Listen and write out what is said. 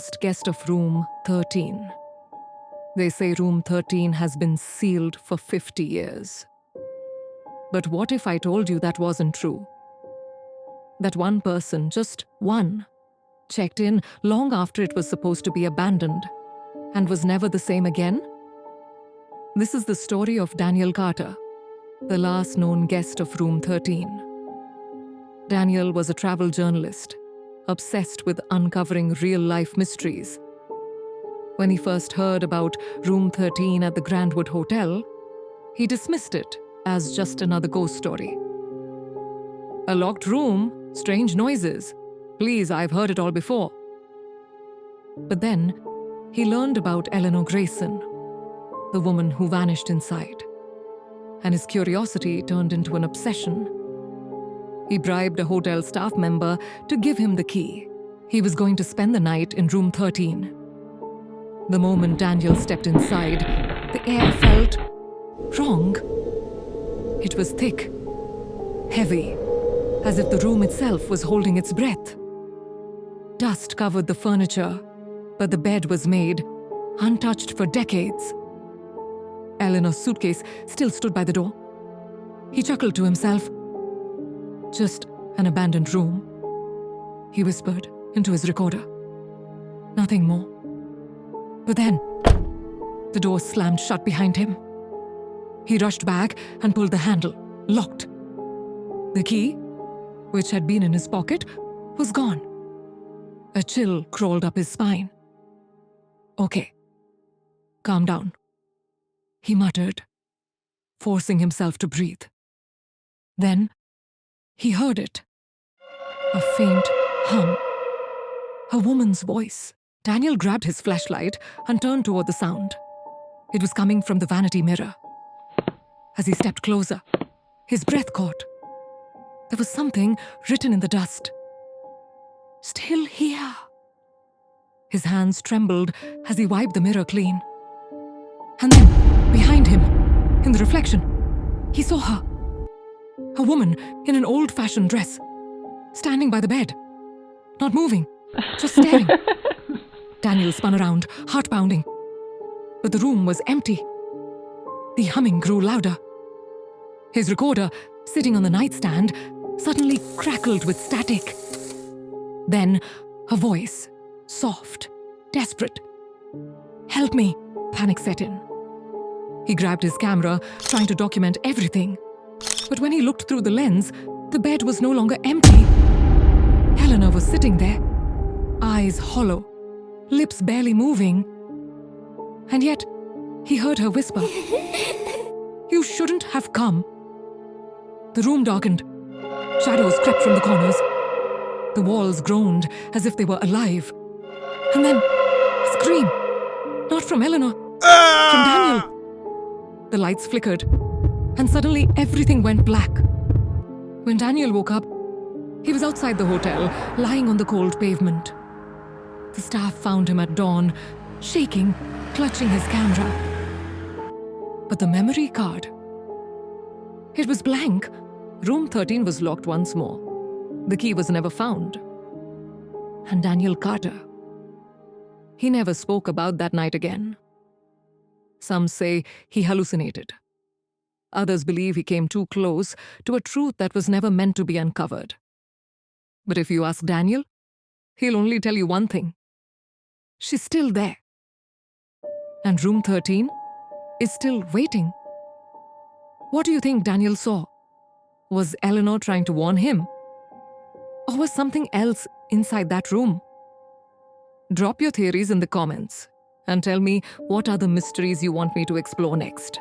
last guest of room 13. They say room 13 has been sealed for 50 years. But what if I told you that wasn't true? That one person, just one, checked in long after it was supposed to be abandoned and was never the same again? This is the story of Daniel Carter, the last known guest of room 13. Daniel was a travel journalist, obsessed with uncovering real-life mysteries. When he first heard about room 13 at the Grandwood Hotel, he dismissed it as just another ghost story. A locked room, strange noises. Please, I've heard it all before. But then, he learned about Eleanor Grayson, the woman who vanished inside, and his curiosity turned into an obsession. He bribed a hotel staff member to give him the key. He was going to spend the night in room 13. The moment Daniel stepped inside, the air felt wrong. It was thick, heavy, as if the room itself was holding its breath. Dust covered the furniture, but the bed was made, untouched for decades. Eleanor's suitcase still stood by the door. He chuckled to himself. Just an abandoned room, he whispered into his recorder. Nothing more. But then, the door slammed shut behind him. He rushed back and pulled the handle, locked. The key, which had been in his pocket, was gone. A chill crawled up his spine. Okay, calm down, he muttered, forcing himself to breathe. Then, he heard it. A faint hum. A woman's voice. Daniel grabbed his flashlight and turned toward the sound. It was coming from the vanity mirror. As he stepped closer, his breath caught. There was something written in the dust. Still here. His hands trembled as he wiped the mirror clean. And then, behind him, in the reflection, he saw her. A woman in an old-fashioned dress, standing by the bed, not moving, just staring. Daniel spun around, heart pounding. But the room was empty. The humming grew louder. His recorder, sitting on the nightstand, suddenly crackled with static. Then, a voice, soft, desperate. "Help me," panic set in. He grabbed his camera, trying to document everything. But when he looked through the lens, the bed was no longer empty. Eleanor was sitting there, eyes hollow, lips barely moving. And yet, he heard her whisper, "You shouldn't have come." The room darkened. Shadows crept from the corners. The walls groaned as if they were alive. And then, a scream. Not from Eleanor, from Daniel. The lights flickered, and suddenly everything went black. When Daniel woke up, he was outside the hotel, lying on the cold pavement. The staff found him at dawn, shaking, clutching his camera. But the memory card, it was blank. Room 13 was locked once more. The key was never found. And Daniel Carter, he never spoke about that night again. Some say he hallucinated. Others believe he came too close to a truth that was never meant to be uncovered. But if you ask Daniel, he'll only tell you one thing. She's still there. And room 13 is still waiting. What do you think Daniel saw? Was Eleanor trying to warn him? Or was something else inside that room? Drop your theories in the comments and tell me what other mysteries you want me to explore next.